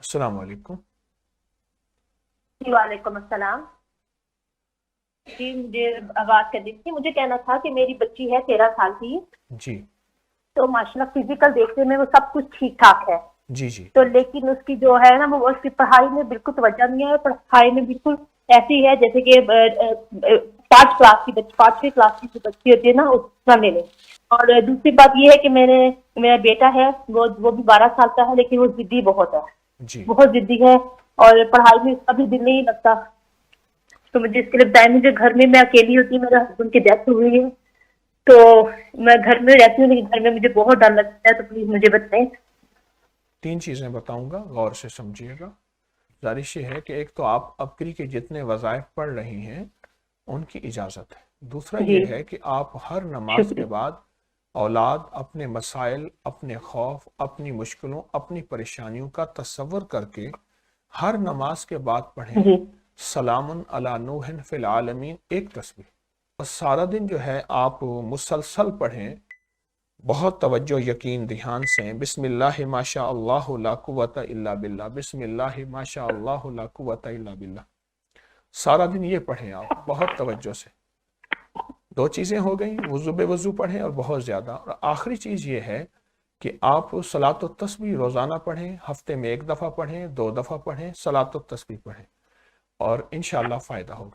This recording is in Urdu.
السلام علیکم۔ جی وعلیکم السلام۔ جی مجھے آواز کرنی تھی، مجھے کہنا تھا کہ میری بچی ہے 13 سال کی، جی تو ماشاء اللہ فزیکل دیکھنے میں وہ سب کچھ ٹھیک ٹھاک ہے، جی جی تو لیکن اس کی جو ہے نا وہ اس کی پڑھائی میں بالکل توجہ نہیں ہے، پڑھائی میں بالکل ایسی ہے جیسے کہ 5 کلاس کی جو بچی ہوتی ہے نا اس طرح میں نے۔ اور دوسری بات یہ ہے کہ میرا بیٹا ہے، وہ بھی 12 سال کا ہے، لیکن وہ ضدی بہت ہے، جی بہت ضدی ہے، اور پڑھائی میں اس کا بھی دل نہیں لگتا۔ تو مجھے اس کے لیے بتائیں، مجھے گھر میں اکیلی ہوتی ہوں، میرا ہسبینڈ کی ڈیتھ ہوئی ہے، تو میں گھر میں رہتی ہوں لیکن گھر میں مجھے بہت ڈر لگتا ہے، تو پلیز مجھے بتائیں۔ تین چیزیں بتاؤں گا، غور سے سمجھیے گا۔ گزارش یہ ہے کہ ایک تو آپ ابکری کے جتنے وظائف پڑھ رہی ہیں ان کی اجازت ہے۔ دوسرا جی یہ ہے کہ آپ ہر نماز کے شکریہ۔ بعد اولاد، اپنے مسائل، اپنے خوف، اپنی مشکلوں، اپنی پریشانیوں کا تصور کر کے ہر نماز کے بعد پڑھیں جی سلام علی نوح فی العالمین، ایک تسبیح۔ اور سارا دن جو ہے آپ مسلسل پڑھیں، بہت توجہ، یقین، دھیان سے، بسم اللہ ما شاء اللہ لا قوت الا باللہ، بسم اللہ ما شاء اللہ لا قوت الا باللہ، سارا دن یہ پڑھیں آپ بہت توجہ سے۔ دو چیزیں ہو گئیں، وضو بے وضو پڑھیں اور بہت زیادہ۔ اور آخری چیز یہ ہے کہ آپ صلاۃ التسبیح روزانہ پڑھیں، ہفتے میں 1 دفعہ پڑھیں، 2 دفعہ پڑھیں، صلاۃ التسبیح پڑھیں، اور انشاءاللہ فائدہ ہوگا۔